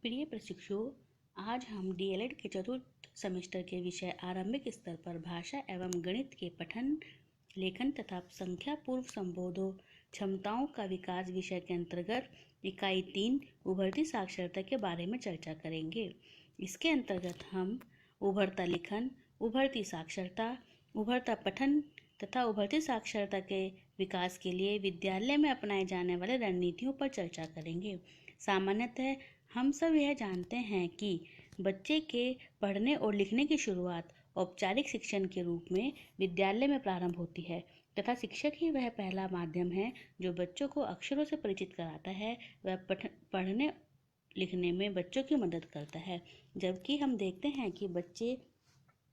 प्रिय प्रशिक्षुओं, आज हम डीएलएड के चतुर्थ सेमेस्टर के विषय आरंभिक स्तर पर भाषा एवं गणित के पठन, लेखन तथा संख्या पूर्व संबोधों क्षमताओं का विकास विषय के अंतर्गत इकाई 3 उभरती साक्षरता के बारे में चर्चा करेंगे। इसके अंतर्गत हम उभरता लिखन, उभरती साक्षरता, उभरता पठन तथा उभरती साक्षरता के विकास के लिए विद्यालय में अपनाए जाने वाले रणनीतियों पर चर्चा करेंगे। सामान्यतः हम सब यह जानते हैं कि बच्चे के पढ़ने और लिखने की शुरुआत औपचारिक शिक्षण के रूप में विद्यालय में प्रारंभ होती है तथा शिक्षक ही वह पहला माध्यम है जो बच्चों को अक्षरों से परिचित कराता है। वह पढ़ने लिखने में बच्चों की मदद करता है, जबकि हम देखते हैं कि बच्चे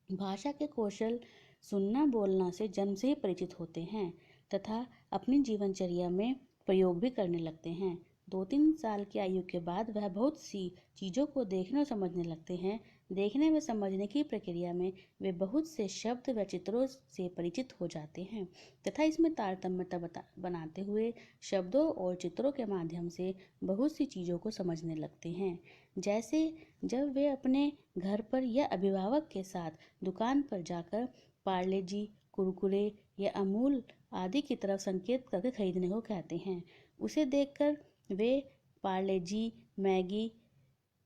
भाषा के कौशल सुनना बोलना से जन्म से ही परिचित होते हैं तथा अपनी जीवनचर्या में प्रयोग भी करने लगते हैं। 2-3 साल की आयु के बाद वह बहुत सी चीज़ों को देखने और समझने लगते हैं। देखने व समझने की प्रक्रिया में वे बहुत से शब्द व चित्रों से परिचित हो जाते हैं तथा इसमें तारतम्यता बनाते हुए शब्दों और चित्रों के माध्यम से बहुत सी चीज़ों को समझने लगते हैं। जैसे जब वे अपने घर पर या अभिभावक के साथ दुकान पर जाकर पार्ले जी, कुरकुरे या अमूल आदि की तरफ संकेत करके खरीदने को कहते हैं, उसे देखकर वे पार्ले जी, मैगी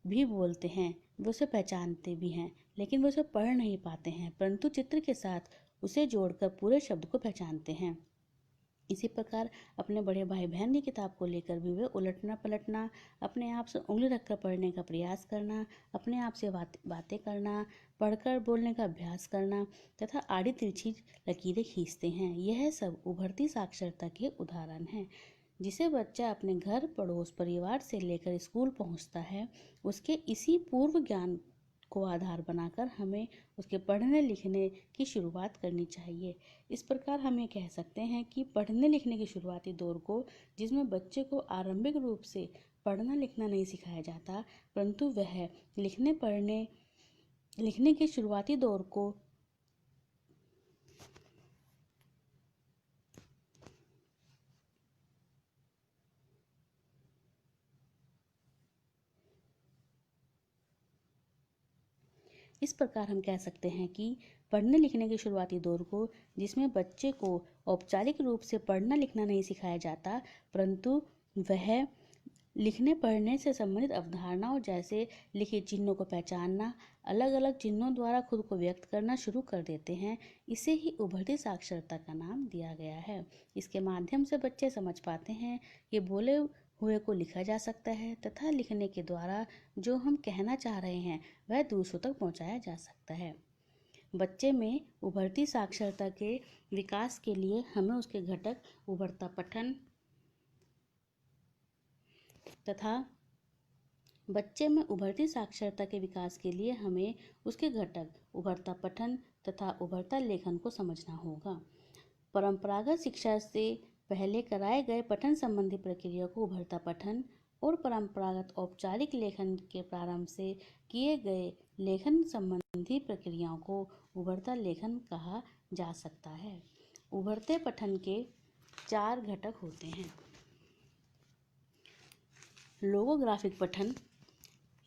भी बोलते हैं। वे उसे पहचानते भी हैं, लेकिन वे उसे पढ़ नहीं पाते हैं, परंतु चित्र के साथ उसे जोड़कर पूरे शब्द को पहचानते हैं। इसी प्रकार अपने बड़े भाई बहन की किताब को लेकर भी वे उलटना पलटना, अपने आप से उंगली रखकर पढ़ने का प्रयास करना, अपने आप से बातें करना, पढ़कर बोलने का अभ्यास करना तथा आड़ी तिरछी लकीरें खींचते हैं। यह सब उभरती साक्षरता के उदाहरण हैं। जिसे बच्चा अपने घर, पड़ोस, परिवार से लेकर स्कूल पहुंचता है, उसके इसी पूर्व ज्ञान को आधार बनाकर हमें उसके पढ़ने लिखने की शुरुआत करनी चाहिए। इस प्रकार हम ये कह सकते हैं कि पढ़ने लिखने के शुरुआती दौर को, जिसमें बच्चे को आरंभिक रूप से पढ़ना लिखना नहीं सिखाया जाता, परंतु वह लिखने के शुरुआती दौर को इस प्रकार हम कह सकते हैं कि पढ़ने लिखने के शुरुआती दौर को, जिसमें बच्चे को औपचारिक रूप से पढ़ना लिखना नहीं सिखाया जाता, परंतु वह लिखने पढ़ने से संबंधित अवधारणाओं जैसे लिखित चिन्हों को पहचानना, अलग अलग चिन्हों द्वारा खुद को व्यक्त करना शुरू कर देते हैं। इसे ही उभरती साक्षरता का नाम दिया गया है। इसके माध्यम से बच्चे समझ पाते हैं कि बोले हुए को लिखा जा सकता है तथा लिखने के द्वारा जो हम कहना चाह रहे हैं वह दूसरों तक पहुंचाया जा सकता है। बच्चे में उभरती साक्षरता के विकास के लिए हमें उसके घटक उभरता पठन तथा बच्चे में उभरती साक्षरता के विकास के लिए हमें उसके घटक उभरता पठन तथा उभरता लेखन को समझना होगा। परंपरागत शिक्षा से पहले कराए गए पठन संबंधी प्रक्रिया को उभरता पठन और परंपरागत औपचारिक लेखन के प्रारंभ से किए गए लेखन संबंधी प्रक्रियाओं को उभरता लेखन कहा जा सकता है। उभरते पठन के 4 घटक होते हैं। लोगोग्राफिक पठन,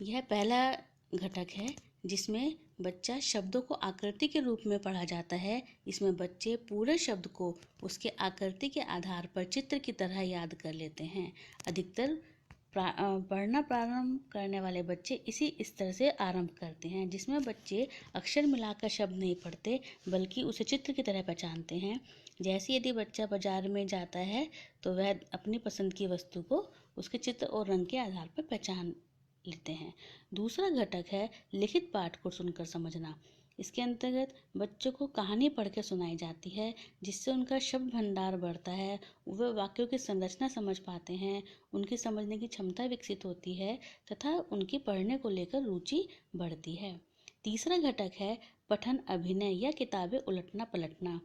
यह पहला घटक है जिसमें बच्चा शब्दों को आकृति के रूप में पढ़ा जाता है। इसमें बच्चे पूरे शब्द को उसके आकृति के आधार पर चित्र की तरह याद कर लेते हैं। अधिकतर पढ़ना प्रारंभ करने वाले बच्चे इसी स्तर से आरंभ करते हैं, जिसमें बच्चे अक्षर मिलाकर शब्द नहीं पढ़ते बल्कि उसे चित्र की तरह पहचानते हैं। जैसे यदि बच्चा बाजार में जाता है तो वह अपनी पसंद की वस्तु को उसके चित्र और रंग के आधार पर पहचान लेते हैं। दूसरा घटक है लिखित पाठ को सुनकर समझना। इसके अंतर्गत बच्चों को कहानी पढ़ के सुनाई जाती है, जिससे उनका शब्द भंडार बढ़ता है, वह वाक्यों की संरचना समझ पाते हैं, उनकी समझने की क्षमता विकसित होती है तथा उनकी पढ़ने को लेकर रुचि बढ़ती है। तीसरा घटक है पठन अभिनय या किताबें उलटना पलटना।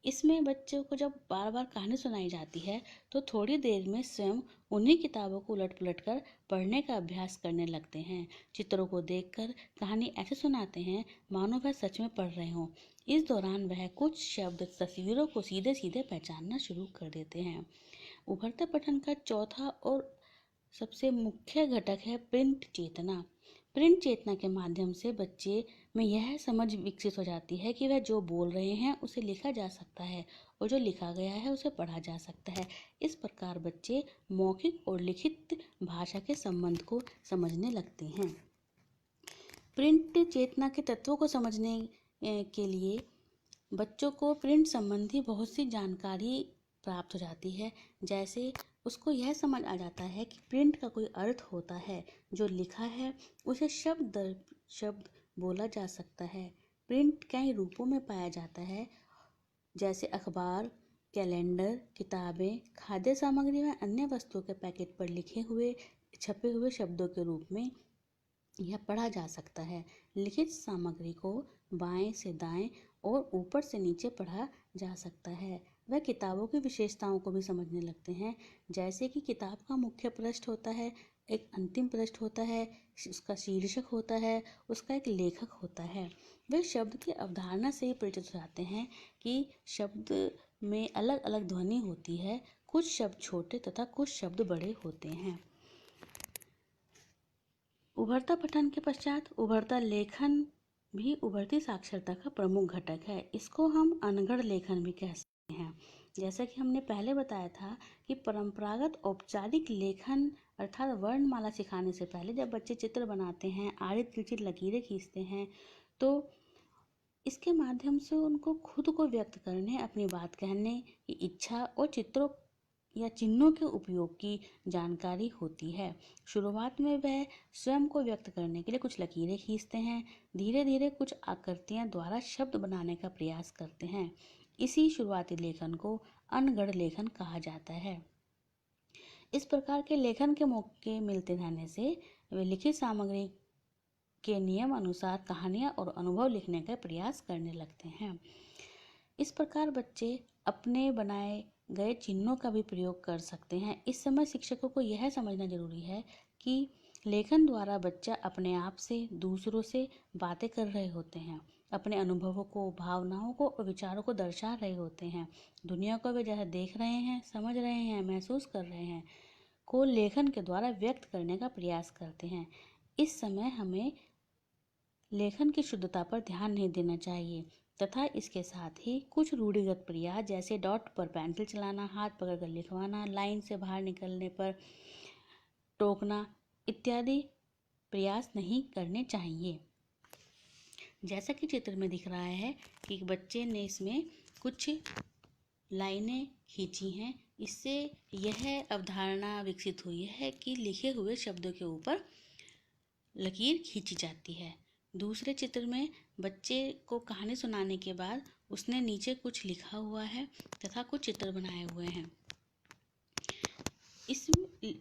इसमें बच्चों को जब बार बार कहानी सुनाई जाती है तो थोड़ी देर में स्वयं उन्हीं किताबों को उलट पलट कर पढ़ने का अभ्यास करने लगते हैं। चित्रों को देखकर कहानी ऐसे सुनाते हैं मानो वह सच में पढ़ रहे हों। इस दौरान वह कुछ शब्द तस्वीरों को सीधे सीधे पहचानना शुरू कर देते हैं। उभरते पठन का चौथा और सबसे मुख्य घटक है प्रिंट चेतना। प्रिंट चेतना के माध्यम से बच्चे में यह समझ विकसित हो जाती है कि वह जो बोल रहे हैं उसे लिखा जा सकता है और जो लिखा गया है उसे पढ़ा जा सकता है। इस प्रकार बच्चे मौखिक और लिखित भाषा के संबंध को समझने लगते हैं। प्रिंट चेतना के तत्वों को समझने के लिए बच्चों को प्रिंट संबंधी बहुत सी जानकारी प्राप्त हो जाती है। जैसे उसको यह समझ आ जाता है कि प्रिंट का कोई अर्थ होता है, जो लिखा है उसे शब्द दर शब्द बोला जा सकता है। प्रिंट कई रूपों में पाया जाता है, जैसे अखबार, कैलेंडर, किताबें, खाद्य सामग्री व अन्य वस्तुओं के पैकेट पर लिखे हुए छपे हुए शब्दों के रूप में यह पढ़ा जा सकता है। लिखित सामग्री को बाएं से दाएं और ऊपर से नीचे पढ़ा जा सकता है। वह किताबों की विशेषताओं को भी समझने लगते हैं, जैसे कि किताब का मुख्य पृष्ठ होता है, एक अंतिम पृष्ठ होता है, उसका शीर्षक होता है, उसका एक लेखक होता है। वे शब्द की अवधारणा से ही परिचित हो जाते हैं कि शब्द में अलग अलग ध्वनि होती है, कुछ शब्द छोटे तथा कुछ शब्द बड़े होते हैं। उभरता पठन के पश्चात उभरता लेखन भी उभरती साक्षरता का प्रमुख घटक है। इसको हम अनगढ़ लेखन भी कह सकते हैं। जैसा कि हमने पहले बताया था कि परंपरागत औपचारिक लेखन अर्थात वर्णमाला सिखाने से पहले जब बच्चे चित्र बनाते हैं, आड़ित तिरछित लकीरें खींचते हैं, तो इसके माध्यम से उनको खुद को व्यक्त करने, अपनी बात कहने की इच्छा और चित्रों या चिन्हों के उपयोग की जानकारी होती है। शुरुआत में वह स्वयं को व्यक्त करने के लिए कुछ लकीरें खींचते हैं, धीरे धीरे कुछ आकृतियां द्वारा शब्द बनाने का प्रयास करते हैं। इसी शुरुआती लेखन को अनगढ़ लेखन कहा जाता है। इस प्रकार के लेखन के मौके मिलते रहने से वे लिखित सामग्री के नियम अनुसार कहानियां और अनुभव लिखने का प्रयास करने लगते हैं। इस प्रकार बच्चे अपने बनाए गए चिन्हों का भी प्रयोग कर सकते हैं। इस समय शिक्षकों को यह समझना जरूरी है कि लेखन द्वारा बच्चा अपने आप से, दूसरों से बातें कर रहे होते हैं, अपने अनुभवों को, भावनाओं को और विचारों को दर्शा रहे होते हैं। दुनिया को वे जैसा देख रहे हैं, समझ रहे हैं, महसूस कर रहे हैं, को लेखन के द्वारा व्यक्त करने का प्रयास करते हैं। इस समय हमें लेखन की शुद्धता पर ध्यान नहीं देना चाहिए तथा इसके साथ ही कुछ रूढ़िगत प्रयास जैसे डॉट पर पेंसिल चलाना, हाथ पकड़कर लिखवाना, लाइन से बाहर निकलने पर टोकना इत्यादि प्रयास नहीं करने चाहिए। जैसा कि चित्र में दिख रहा है कि बच्चे ने इसमें कुछ लाइनें खींची हैं। इससे यह अवधारणा विकसित हुई है कि लिखे हुए शब्दों के ऊपर लकीर खींची जाती है। दूसरे चित्र में बच्चे को कहानी सुनाने के बाद उसने नीचे कुछ लिखा हुआ है तथा कुछ चित्र बनाए हुए हैं। इस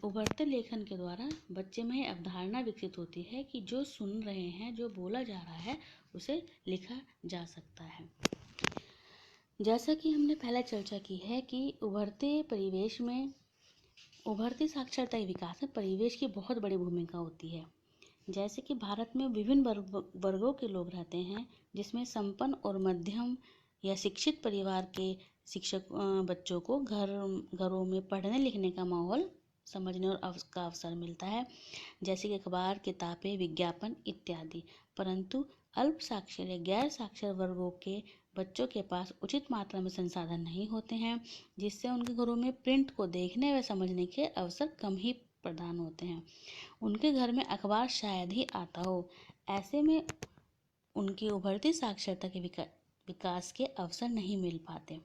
उभरते लेखन के द्वारा बच्चे में अवधारणा विकसित होती है कि जो सुन रहे हैं, जो बोला जा रहा है, उसे लिखा जा सकता है। जैसा कि हमने पहले चर्चा की है कि उभरते परिवेश में, उभरती साक्षरता के विकास में परिवेश की बहुत बड़ी भूमिका होती है। जैसे कि भारत में विभिन्न वर्गों के लोग रहते हैं, जिसमें संपन्न और मध्यम या शिक्षित परिवार के शिक्षक बच्चों को घरों में पढ़ने लिखने का माहौल समझने और का अवसर मिलता है, जैसे कि अखबार, किताबें, विज्ञापन इत्यादि। परंतु अल्प साक्षर या गैर साक्षर वर्गों के बच्चों के पास उचित मात्रा में संसाधन नहीं होते हैं, जिससे उनके घरों में प्रिंट को देखने व समझने के अवसर कम ही प्रदान होते हैं। उनके घर में अखबार शायद ही आता हो। ऐसे में उनकी उभरती साक्षरता के विकास के अवसर नहीं मिल पाते।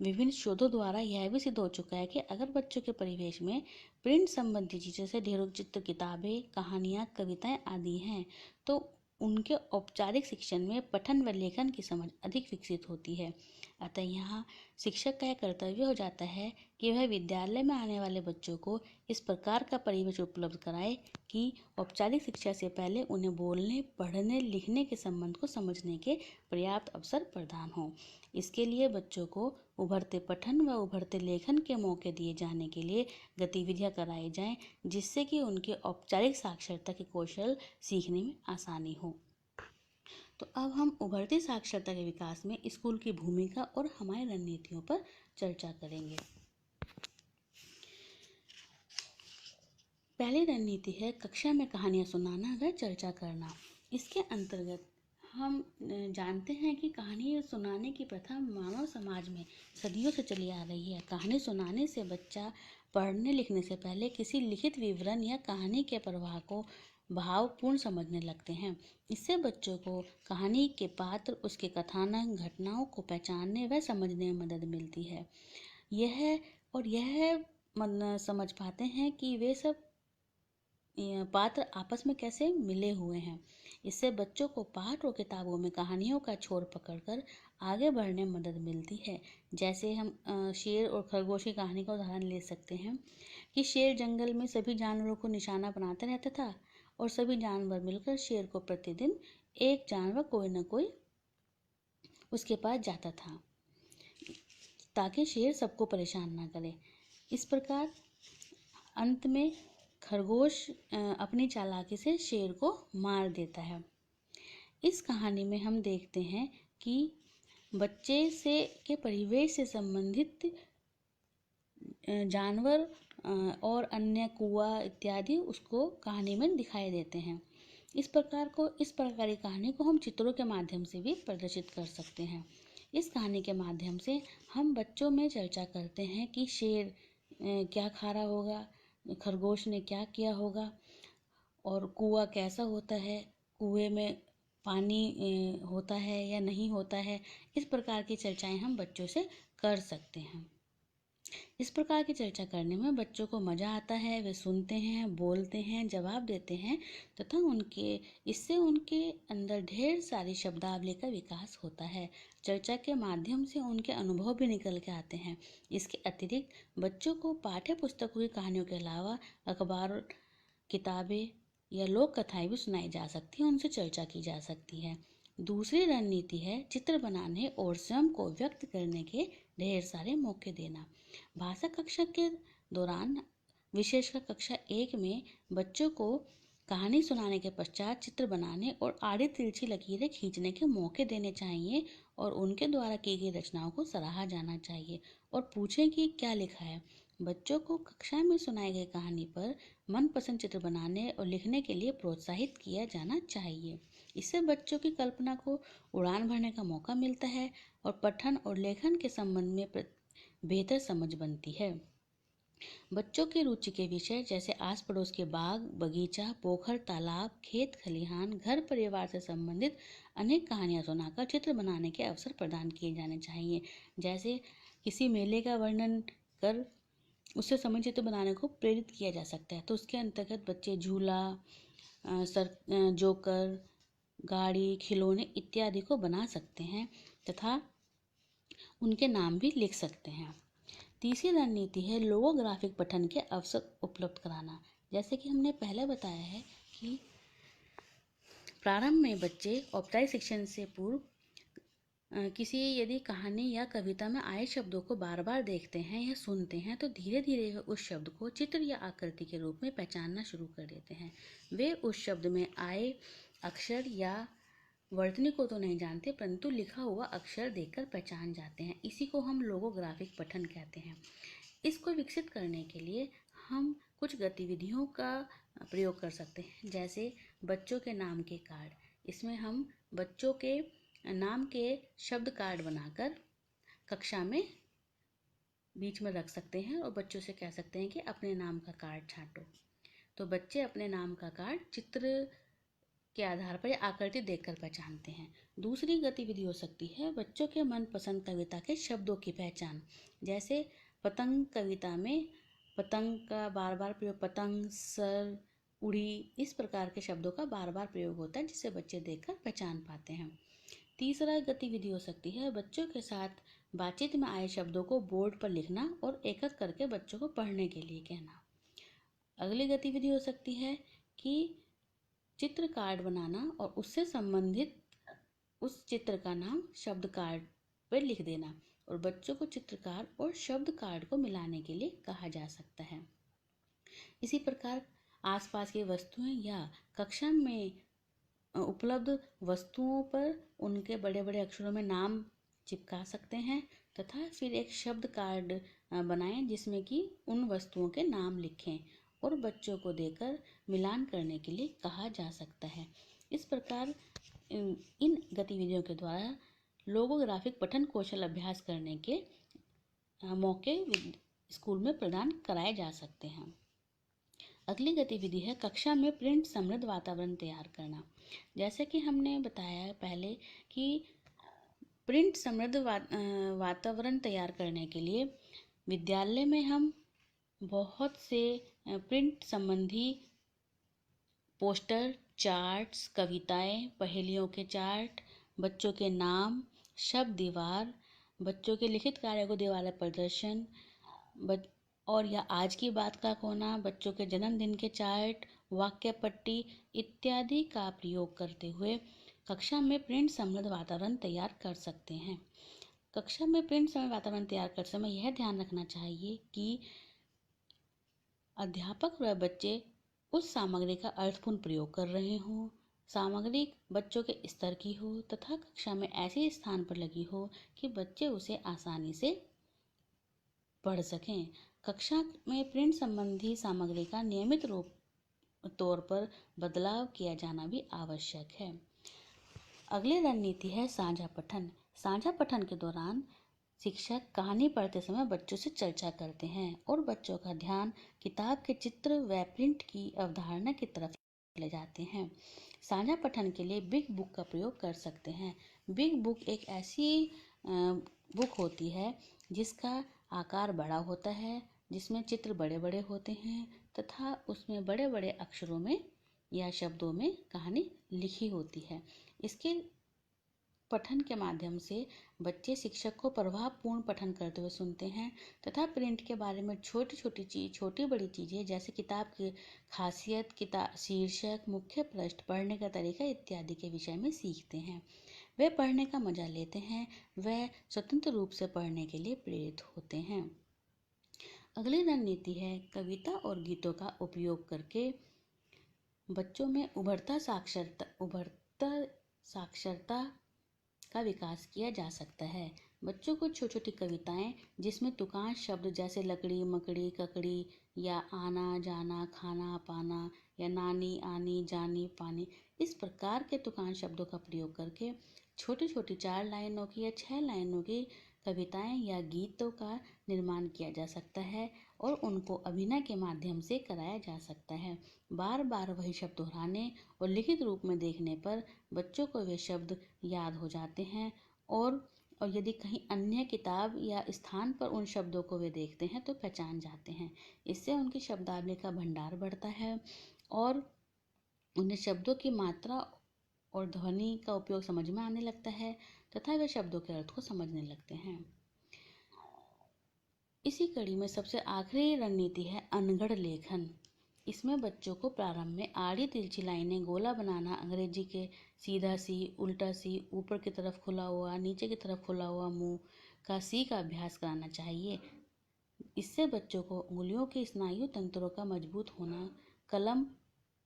विभिन्न शोधों द्वारा यह भी सिद्ध हो चुका है कि अगर बच्चों के परिवेश में प्रिंट संबंधी चीज़ों से ढेरों चित्र, किताबें, कहानियाँ, कविताएं आदि हैं, तो उनके औपचारिक शिक्षण में पठन व लेखन की समझ अधिक विकसित होती है। अतः यहाँ शिक्षक का यह कर्तव्य हो जाता है कि वह विद्यालय में आने वाले बच्चों को इस प्रकार का परिवेश उपलब्ध कराए कि औपचारिक शिक्षा से पहले उन्हें बोलने, पढ़ने, लिखने के संबंध को समझने के पर्याप्त अवसर प्रदान हों। इसके लिए बच्चों को उभरते पठन व उभरते लेखन के मौके दिए जाने के लिए गतिविधियां कराई जाएं, जिससे कि उनके औपचारिक साक्षरता के कौशल सीखने में आसानी हो। तो अब हम उभरती साक्षरता के विकास में स्कूल की भूमिका और हमारी रणनीतियों पर चर्चा करेंगे। पहली रणनीति है कक्षा में कहानियाँ सुनाना व चर्चा करना। इसके अंतर्गत हम जानते हैं कि कहानी सुनाने की प्रथा मानव समाज में सदियों से चली आ रही है। कहानी सुनाने से बच्चा पढ़ने लिखने से पहले किसी लिखित विवरण या कहानी के प्रवाह को भावपूर्ण समझने लगते हैं। इससे बच्चों को कहानी के पात्र, उसके कथानक, घटनाओं को पहचानने व समझने में मदद मिलती है। यह समझ पाते हैं कि वे सब पात्र आपस में कैसे मिले हुए हैं। इससे बच्चों को पाठ और किताबों में कहानियों का छोर पकड़कर आगे बढ़ने में मदद मिलती है। जैसे हम शेर और खरगोश की कहानी का उदाहरण ले सकते हैं कि शेर जंगल में सभी जानवरों को निशाना बनाता रहता था और सभी जानवर मिलकर शेर को प्रतिदिन एक जानवर कोई न कोई उसके पास जाता था ताकि शेर सबको परेशान ना करे। इस प्रकार अंत में खरगोश अपनी चालाकी से शेर को मार देता है। इस कहानी में हम देखते हैं कि बच्चे के परिवेश से संबंधित जानवर और अन्य कुआं इत्यादि उसको कहानी में दिखाई देते हैं। इस प्रकार की कहानी को हम चित्रों के माध्यम से भी प्रदर्शित कर सकते हैं। इस कहानी के माध्यम से हम बच्चों में चर्चा करते हैं कि शेर क्या खा रहा होगा, खरगोश ने क्या किया होगा और कुआं कैसा होता है, कुएं में पानी होता है या नहीं होता है। इस प्रकार की चर्चाएं हम बच्चों से कर सकते हैं। इस प्रकार की चर्चा करने में बच्चों को मज़ा आता है, वे सुनते हैं, बोलते हैं, जवाब देते हैं तथा इससे उनके अंदर ढेर सारी शब्दावली का विकास होता है। चर्चा के माध्यम से उनके अनुभव भी निकल के आते हैं। इसके अतिरिक्त बच्चों को पाठ्य पुस्तकों की कहानियों के अलावा अखबार, किताबें या लोक कथाएं भी सुनाई जा सकती हैं, उनसे चर्चा की जा सकती है। दूसरी रणनीति है चित्र बनाने और स्वयं को व्यक्त करने के ढेर सारे मौके देना। भाषा कक्षा के दौरान, विशेषकर कक्षा 1 में, बच्चों को कहानी सुनाने के पश्चात चित्र बनाने और आड़ी तिरछी लकीरें खींचने के मौके देने चाहिए और उनके द्वारा की गई रचनाओं को सराहा जाना चाहिए और पूछें कि क्या लिखा है। बच्चों को कक्षा में सुनाई गई कहानी पर मनपसंद चित्र बनाने और लिखने के लिए प्रोत्साहित किया जाना चाहिए। इससे बच्चों की कल्पना को उड़ान भरने का मौका मिलता है और पठन और लेखन के संबंध में बेहतर समझ बनती है। बच्चों की रुचि के विषय जैसे आस पड़ोस के बाग, बगीचा, पोखर, तालाब, खेत खलिहान, घर परिवार से संबंधित अनेक कहानियां सुनाकर चित्र बनाने के अवसर प्रदान किए जाने चाहिए। जैसे किसी मेले का वर्णन कर उससे समय चित्र बनाने को प्रेरित किया जा सकता है। तो उसके अंतर्गत बच्चे झूला, जोकर, गाड़ी, खिलौने इत्यादि को बना सकते हैं तथा उनके नाम भी लिख सकते हैं। तीसरी रणनीति है लोगोग्राफिक पठन के अवसर उपलब्ध कराना। जैसे कि हमने पहले बताया है कि प्रारंभ में बच्चे औपचारिक शिक्षण से पूर्व किसी यदि कहानी या कविता में आए शब्दों को बार बार देखते हैं या सुनते हैं तो धीरे धीरे उस शब्द को चित्र या आकृति के रूप में पहचानना शुरू कर देते हैं। वे उस शब्द में आए अक्षर या वर्तनी को तो नहीं जानते, परंतु लिखा हुआ अक्षर देखकर पहचान जाते हैं। इसी को हम लोगोग्राफिक पठन कहते हैं। इसको विकसित करने के लिए हम कुछ गतिविधियों का प्रयोग कर सकते हैं, जैसे बच्चों के नाम के कार्ड। इसमें हम बच्चों के नाम के शब्द कार्ड बनाकर कक्षा में बीच में रख सकते हैं और बच्चों से कह सकते हैं कि अपने नाम का कार्ड छांटो। तो बच्चे अपने नाम का कार्ड चित्र के आधार पर आकृति देखकर पहचानते हैं। दूसरी गतिविधि हो सकती है बच्चों के मनपसंद कविता के शब्दों की पहचान। जैसे पतंग कविता में पतंग का बार बार प्रयोग, पतंग, सर, उड़ी, इस प्रकार के शब्दों का बार बार प्रयोग होता है जिसे बच्चे देखकर पहचान पाते हैं। तीसरा गतिविधि हो सकती है बच्चों के साथ बातचीत में आए शब्दों को बोर्ड पर लिखना और एक एक करके बच्चों को पढ़ने के लिए कहना। अगली गतिविधि हो सकती है कि चित्र कार्ड बनाना और उससे संबंधित उस चित्र का नाम शब्द कार्ड पर लिख देना और बच्चों को चित्रकार और शब्द कार्ड को मिलाने के लिए कहा जा सकता है। इसी प्रकार आसपास की वस्तुएं या कक्षा में उपलब्ध वस्तुओं पर उनके बड़े बड़े अक्षरों में नाम चिपका सकते हैं तथा फिर एक शब्द कार्ड बनाएं जिसमें कि उन वस्तुओं के नाम लिखें और बच्चों को देकर मिलान करने के लिए कहा जा सकता है। इस प्रकार इन गतिविधियों के द्वारा लोगोग्राफिक पठन कौशल अभ्यास करने के मौके स्कूल में प्रदान कराए जा सकते हैं। अगली गतिविधि है कक्षा में प्रिंट समृद्ध वातावरण तैयार करना। जैसे कि हमने बताया पहले कि प्रिंट समृद्ध वातावरण तैयार करने के लिए विद्यालय में हम बहुत से प्रिंट संबंधी पोस्टर, चार्ट्स, कविताएं, पहेलियों के चार्ट, बच्चों के नाम, शब्द दीवार, बच्चों के लिखित कार्य को दीवार पर प्रदर्शन और या आज की बात का कोना, बच्चों के जन्मदिन के चार्ट, वाक्य पट्टी इत्यादि का प्रयोग करते हुए कक्षा में प्रिंट समृद्ध वातावरण तैयार कर सकते हैं। कक्षा में प्रिंट समृद्ध वातावरण तैयार करते समय यह ध्यान रखना चाहिए कि अध्यापक व बच्चे उस सामग्री का अर्थपूर्ण प्रयोग कर रहे हों, सामग्री बच्चों के स्तर की हो तथा कक्षा में ऐसे स्थान पर लगी हो कि बच्चे उसे आसानी से पढ़ सकें। कक्षा में प्रिंट संबंधी सामग्री का नियमित तौर पर बदलाव किया जाना भी आवश्यक है। अगली रणनीति है साझा पठन। साझा पठन के दौरान शिक्षक कहानी पढ़ते समय बच्चों से चर्चा करते हैं और बच्चों का ध्यान किताब के चित्र व प्रिंट की अवधारणा की तरफ ले जाते हैं। साझा पठन के लिए बिग बुक का प्रयोग कर सकते हैं। बिग बुक एक ऐसी बुक होती है जिसका आकार बड़ा होता है, जिसमें चित्र बड़े बड़े होते हैं तथा उसमें बड़े बड़े अक्षरों में या शब्दों में कहानी लिखी होती है। इसके पठन के माध्यम से बच्चे शिक्षक को प्रभावपूर्ण पठन करते हुए सुनते हैं तथा प्रिंट के बारे में छोटी बड़ी चीज़ें जैसे किताब की खासियत, किताब शीर्षक, मुख्य पृष्ठ, पढ़ने का तरीका इत्यादि के विषय में सीखते हैं। वे पढ़ने का मजा लेते हैं, वे स्वतंत्र रूप से पढ़ने के लिए प्रेरित होते हैं। अगली रणनीति है कविता और गीतों का उपयोग करके बच्चों में उभरता साक्षरता का विकास किया जा सकता है। बच्चों को छोटी छोटी कविताएं जिसमें तुकांश शब्द जैसे लकड़ी, मकड़ी, ककड़ी या आना जाना, खाना पाना या नानी, आनी, जानी, पानी, इस प्रकार के तुकांश शब्दों का प्रयोग करके छोटी छोटी 4 लाइनों की या 6 लाइनों की कविताएं या गीतों का निर्माण किया जा सकता है और उनको अभिनय के माध्यम से कराया जा सकता है। बार बार वही शब्द दोहराने और लिखित रूप में देखने पर बच्चों को वे शब्द याद हो जाते हैं और यदि कहीं अन्य किताब या स्थान पर उन शब्दों को वे देखते हैं तो पहचान जाते हैं। इससे उनकी शब्दावली का भंडार बढ़ता है और उन्हें शब्दों की मात्रा और ध्वनि का उपयोग समझ में आने लगता है तथा वे शब्दों के अर्थ को समझने लगते हैं। इसी कड़ी में सबसे आखिरी रणनीति है अनगढ़ लेखन। इसमें बच्चों को प्रारंभ में आड़ी तिरछी लाइनें, गोला बनाना, अंग्रेजी के सीधा सी, उल्टा सी, ऊपर की तरफ खुला हुआ, नीचे की तरफ खुला हुआ मुंह का सी का अभ्यास कराना चाहिए। इससे बच्चों को उंगलियों के स्नायु तंत्रों का मजबूत होना, कलम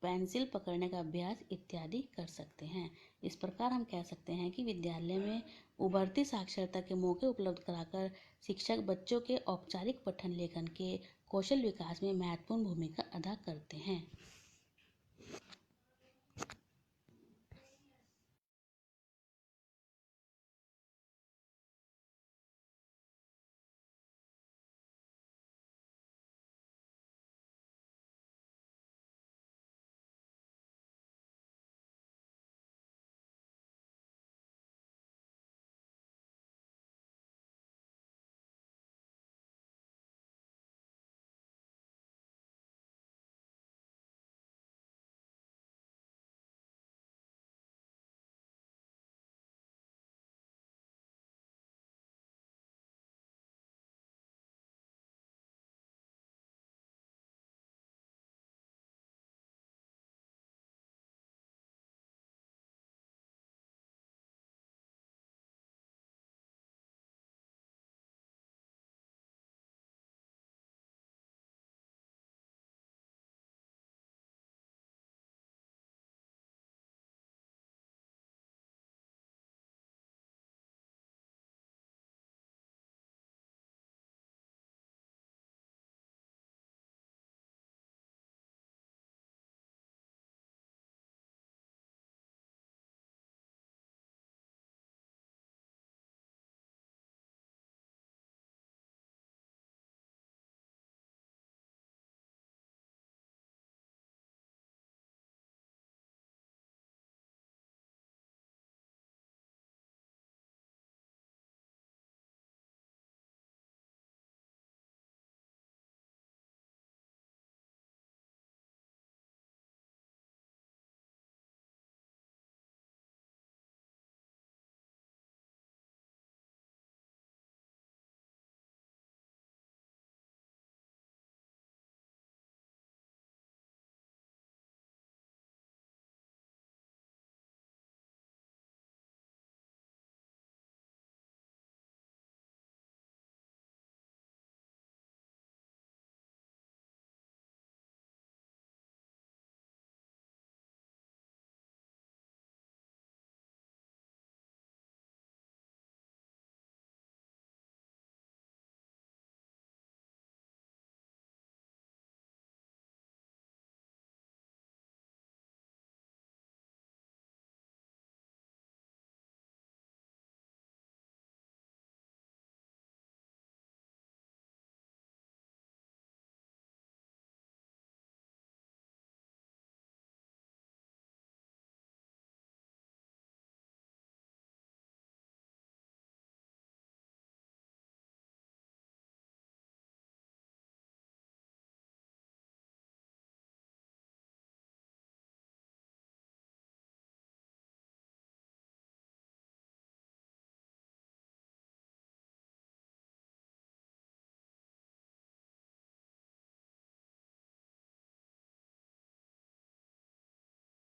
पेंसिल पकड़ने का अभ्यास इत्यादि कर सकते हैं। इस प्रकार हम कह सकते हैं कि विद्यालय में उभरती साक्षरता के मौके उपलब्ध कराकर शिक्षक बच्चों के औपचारिक पठन लेखन के कौशल विकास में महत्वपूर्ण भूमिका अदा करते हैं।